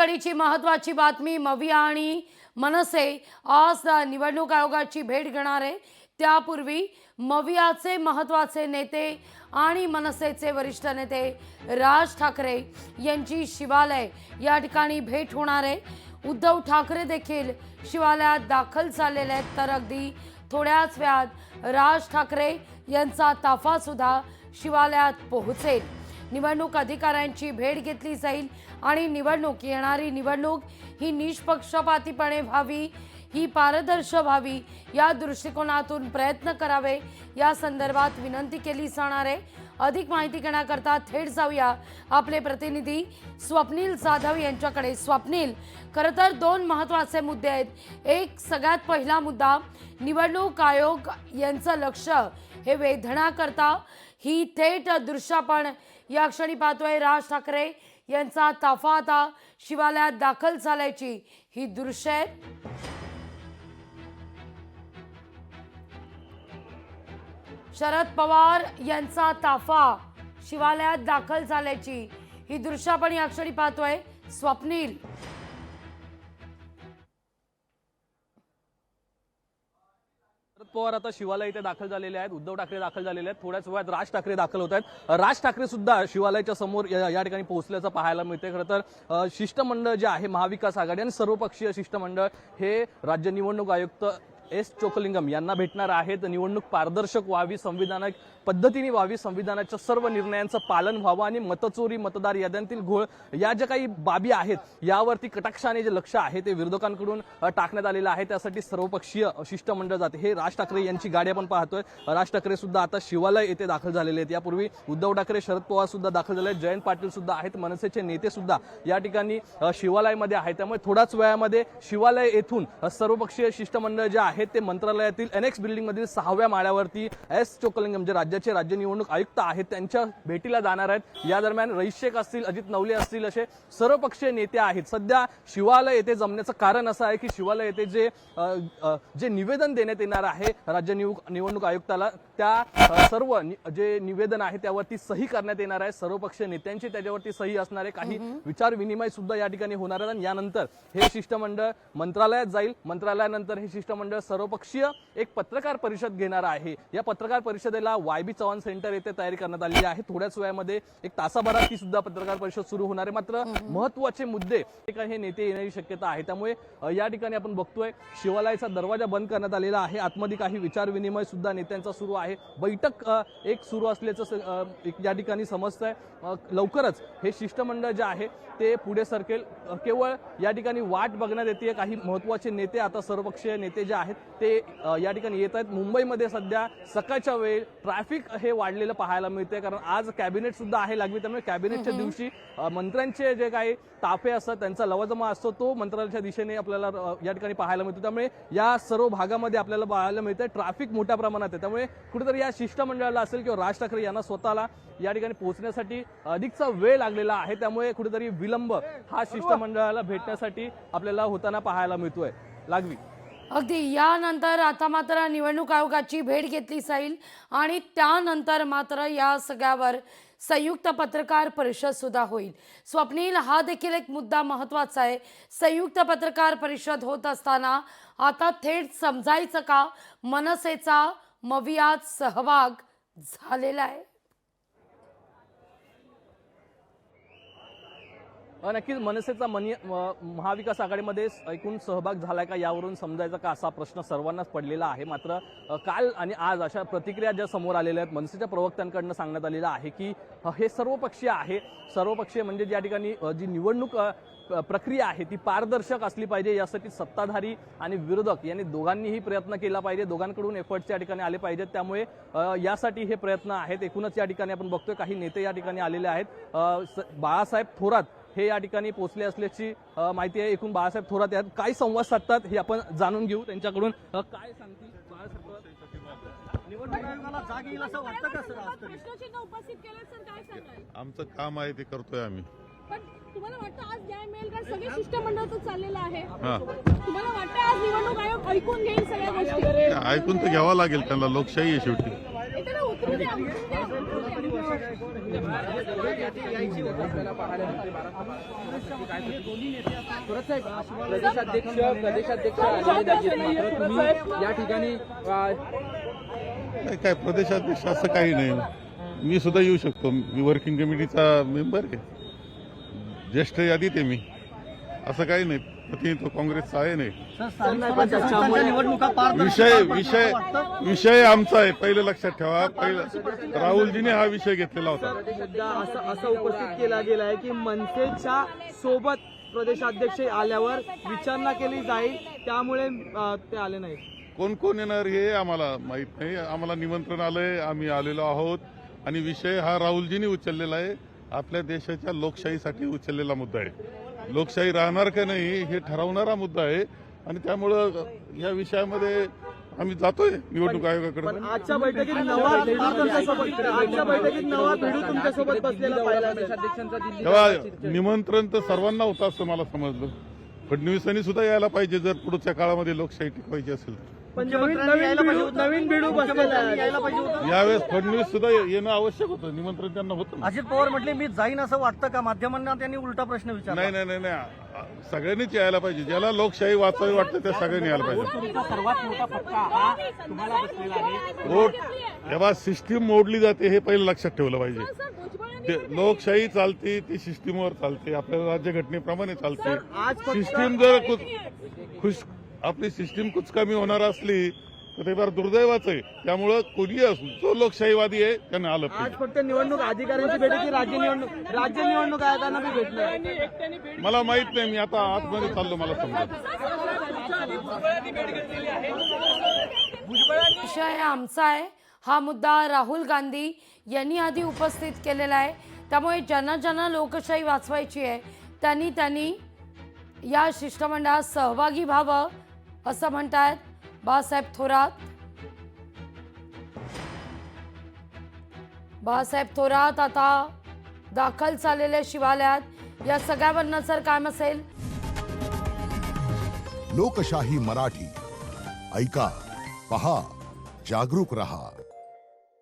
घडीची महत्त्वाची बातमी मविया आणि मनसे आज निवडणूक आयोगाची भेट घेणार आहे। त्यापूर्वी मवियाचे महत्त्वाचे नेते आणि मनसेचे वरिष्ठ नेते राज ठाकरे यांची शिवालय या ठिकाणी भेट होणार आहे। उद्धव ठाकरे देखील शिवालयात दाखल झालेले आहेत, तर अगदी थोड्याच वेळात राज ठाकरे यांचा ताफा सुद्धा शिवालयात पोहोचेल। निवडणूक अधिकाऱ्यांची भेट घेतली जाईल आणि येणारी निवडणूक ही निष्पक्षपातीपणे व्हावी, ही पारदर्शक व्हावी या दृष्टिकोनातून प्रयत्न करावे या संदर्भात विनंती केली जाणार आहे। अधिक माहिती घेण्याकरता थेट जाऊया आपले प्रतिनिधी स्वप्नील जाधव यांच्याकडे। स्वप्नील, खरं तर दोन महत्त्वाचे मुद्दे आहेत। एक सगळ्यात पहिला मुद्दा, निवडणूक आयोग यांचं लक्ष हे वेधण्याकरता ही थेट दृश्य आपण या क्षणी पाहतोय। राज ठाकरे यांचा ताफा आता शिवालयात दाखल झाल्याची ही दृश्य आहेत। शरद पवार यांचा ताफा शिवालयात दाखल झाल्याची ही दृश्य आपण या क्षणी पाहतोय। स्वप्नील, शरद पवार आता शिवालय इथे दाखल झालेले आहेत, उद्धव ठाकरे दाखल झालेले आहेत, थोड्याच वेळात राज ठाकरे दाखल होत आहेत। राज ठाकरे सुद्धा शिवालयाच्या समोर या ठिकाणी पोहोचल्याचं पाहायला मिळते। खरं तर शिष्टमंडळ जे आहे महाविकास आघाडी आणि सर्वपक्षीय शिष्टमंडळ हे राज्य निवडणूक आयुक्त एस चोक्कलिंगम यांना भेटणार आहेत। निवडणूक पारदर्शक व्हावी, संविधानिक पद्धतीने व्हावी, संविधानाच्या सर्व निर्णयांचं पालन व्हावं आणि मतचोरी, मतदार याद्यांतील घोळ या ज्या काही बाबी आहेत यावरती कटाक्षाने जे लक्ष आहे ते विरोधकांकडून टाकण्यात आलेलं आहे। त्यासाठी सर्वपक्षीय शिष्टमंडळ जाते। हे राज ठाकरे यांची गाडी आपण पाहतोय। राज ठाकरे सुद्धा आता शिवालय येथे दाखल झालेले आहेत। यापूर्वी उद्धव ठाकरे, शरद पवार सुद्धा दाखल झाले आहेत, जयंत पाटील सुद्धा आहेत, मनसेचे नेते सुद्धा या ठिकाणी शिवालयामध्ये आहेत। त्यामुळे थोड्याच वेळामध्ये शिवालय येथून सर्वपक्षीय शिष्टमंडळ जे आहेत ते मंत्रालयातील एनेक्स बिल्डिंग मधील 6व्या माळ्यावरती एस चोक्कलिंगम जे राज्याचे राज्य निवडणूक आयुक्त आहेत त्यांच्या भेटीला जाणार आहेत। या दरम्यान रईस शेख असतील, अजित नवले असतील, असे सर्वपक्षीय नेते आहेत। सध्या शिवालय येथे जमण्याचं कारण असं आहे की शिवालय येथे जे निवेदन देण्यात येणार आहे राज्य निवडणूक आयुक्ताला, त्या सर्व जे निवेदन आहे त्यावरती सही करण्यात येणार आहे। सर्वपक्षीय नेत्यांची त्याच्यावरती सही असणार आहे। काही विचार विनिमय सुद्धा या ठिकाणी होणार आहे आणि यानंतर हे शिष्टमंडळ मंत्रालयात जाईल। मंत्रालयानंतर हे शिष्टमंडळ सर्वपक्षीय एक पत्रकार परिषद घेणार आहे। या पत्रकार परिषदेला YB चव्हाण सेंटर येथे तयारी करण्यात आलेली आहे। थोड्याच वेळामध्ये एक तासाभरात ती सुद्धा पत्रकार परिषद सुरू होणार आहे। मात्र महत्त्वाचे मुद्दे हे नेते येण्याची शक्यता आहे। त्यामुळे या ठिकाणी आपण बघतोय शिवालयाचा दरवाजा बंद करण्यात आलेला आहे। आतमध्ये काही विचार विनिमय सुद्धा नेत्यांचा सुरू आहे। बैठक एक सुरू असल्याचं या ठिकाणी समजतंय। लवकरच हे शिष्टमंडळ जे आहे ते पुढे सरकेल। केवळ या ठिकाणी वाट बघण्यात येते। काही महत्त्वाचे नेते आता सर्वपक्षीय नेते जे आहेत ते या ठिकाणी येत आहेत। मुंबईमध्ये सध्या सकाळच्या वेळी ट्रॅफिक हे वाढलेलं पाहायला मिळते, कारण आज कॅबिनेट सुद्धा आहे लागवी। त्यामुळे कॅबिनेटच्या दिवशी मंत्र्यांचे जे काही ताफे असतात त्यांचा लवाजमा असतो तो मंत्रालयाच्या दिशेने आपल्याला या ठिकाणी पाहायला मिळतो। त्यामुळे या सर्व भागामध्ये आपल्याला पाहायला मिळतं ट्रॅफिक मोठ्या प्रमाणात आहे। त्यामुळे कुठेतरी या शिष्टमंडळाला असेल किंवा राज ठाकरे यांना स्वतःला या ठिकाणी पोहोचण्यासाठी अधिकचा वेळ लागलेला आहे। त्यामुळे कुठेतरी विलंब हा शिष्टमंडळाला भेटण्यासाठी आपल्याला होताना पाहायला मिळतोय लागवी। अगदी यानंतर आता मात्र निवडणूक आयोगाची भेट घेतली जाईल आणि त्यानंतर मात्र या सगळ्यावर संयुक्त पत्रकार परिषद सुद्धा होईल। स्वप्नील, हा देखील एक मुद्दा महत्त्वाचा आहे। संयुक्त पत्रकार परिषद होत असताना आता थेट समजायचं का मनसेचा मवियात सहभाग झालेला आहे? नक्कीच मनसेचा महाविकास आघाडीमध्ये एकूण सहभाग झालाय का यावरून समजायचा का असा प्रश्न सर्वांनाच पडलेला आहे। मात्र काल आणि आज अशा प्रतिक्रिया ज्या समोर आलेल्या आहेत, मनसेच्या प्रवक्त्यांकडून सांगण्यात आलेलं आहे की हे सर्वपक्षीय आहे। सर्वपक्षीय म्हणजे ज्या ठिकाणी जी निवडणूक प्रक्रिया आहे ती पारदर्शक असली पाहिजे, यासाठी सत्ताधारी आणि विरोधक यांनी दोघांनीही प्रयत्न केला पाहिजे, दोघांकडून एफर्ट्स या ठिकाणी आले पाहिजेत। त्यामुळे यासाठी हे प्रयत्न आहेत। एकूणच या ठिकाणी आपण बघतोय काही नेते या ठिकाणी आलेले आहेत। बाळासाहेब थोरात हे या ठिकाणी पोहोचले असल्याची माहिती आहे। एकूण बाळासाहेब थोरात यात काय संवाद साधतात हे आपण जाणून घेऊ त्यांच्याकडून। काय सांगतील बाळासाहेब थोरात? निवडणूक आयोगाला जाग येईल असं वाटतं का सर? आज प्रश्नचिन्ह उपस्थित केलं सर, काय सांगाल? आमचं काम आहे ते करतोय आम्ही। पण तुम्हाला वाटतं आज न्याय मिळेल का? सगळे शिष्टमंडळ चाललेलं आहे, तुम्हाला वाटतं आज निवडणूक आयोग ऐकून घेईल सगळ्या गोष्टी? ऐकून तर घ्यावं लागेल त्यांना, लोकशाही आहे शेवटी। प्रदेशाध्यक्ष आलेले नाहीत. तुम्ही या ठिकाणी नाही, काय प्रदेशाध्यक्ष असं काही नाही. मी सुद्धा येऊ शकतो. मी वर्किंग कमिटीचा मेंबर आहे, ज्येष्ठ यादीत आहे मी. असं काही नाही, प्रतिनिधित्व काँग्रेसचा आहे नाही. विषय आमचा आहे, पहिलं लक्षात ठेवा. पहिलं राहुलजीने हा विषय घेतलेला होता. सध्या असं उपस्थित केला गेला आहे की मनसेच्या सोबत प्रदेशाध्यक्ष आल्यावर विचारणा केली जाईल, त्यामुळे ते आले नाहीत. कोण कोण येणार हे आम्हाला माहित नाही. आम्हाला निमंत्रण आलंय, आम्ही आलेलो आहोत. आणि विषय हा राहुलजींनी उचललेला आहे. आपल्या देशाच्या लोकशाहीसाठी उचललेला मुद्दा आहे. लोकशाही राहणार का नाही हे ठरवणारा मुद्दा आहे. आणि त्यामुळं या विषयामध्ये आम्ही जातोय निवडणूक आयोगाकडे. आजच्या बैठकीत नवा भिडू तुमच्यासोबत बसलेला पाहिला. तेव्हा निमंत्रण तर सर्वांना होतं असं मला समजलं. फडणवीसांनी सुद्धा यायला पाहिजे जर पुढच्या काळामध्ये लोकशाही टिकवायची असेल तर. पण नवीन भिडू बसलेला आहे. यावेळेस फडणवीस सुद्धा येणं आवश्यक होतं. निमंत्रण त्यांना होतं. अजित पवार म्हटले मी जाईन असं वाटतं का? माध्यमांना त्यांनी उलटा प्रश्न विचारला. नाही, सगळ्यांनीच यायला पाहिजे. ज्याला लोकशाही वाचावी वाटतं त्या सगळ्यांनी यायला पाहिजे. सर्वात मोठा फटका हा तुम्हाला बसलेला आहे. वोट जेव्हा सिस्टीम मोडली जाते हे पहिलं लक्षात ठेवलं पाहिजे. लोकशाही चालते ती सिस्टीमवर चालते, आपल्या राज्यघटनेप्रमाणे चालते. सिस्टीम जर आपली सिस्टीम कुचकामी होणार असली तर ते फार दुर्दैवाचं आहे. त्यामुळं कोणी असो, जो लोकशाहीवादी आहे त्याने आलं आज पाहिजे. फक्त निवडणूक अधिकाऱ्यांची भेट की राज्य निवडणूक आयोगांना बी भेटलं. मला माहित नाही, मी आता आतमध्ये चाललो, मला समजत. विषय आमचा आहे. हा मुद्दा राहुल गांधी यांनी आधी उपस्थित केलेला आहे. त्यामुळे ज्यांना ज्यांना लोकशाही वाचवायची आहे त्यांनी या शिष्टमंडळात सहभागी व्हावं असं म्हणतायत बाळासाहेब थोरात. बाळासाहेब थोरात आता दाखल झालेल्या शिवालयात. या सगळ्यावर नजर कायम असेल. लोकशाही मराठी ऐका, पहा, जागरूक रहा.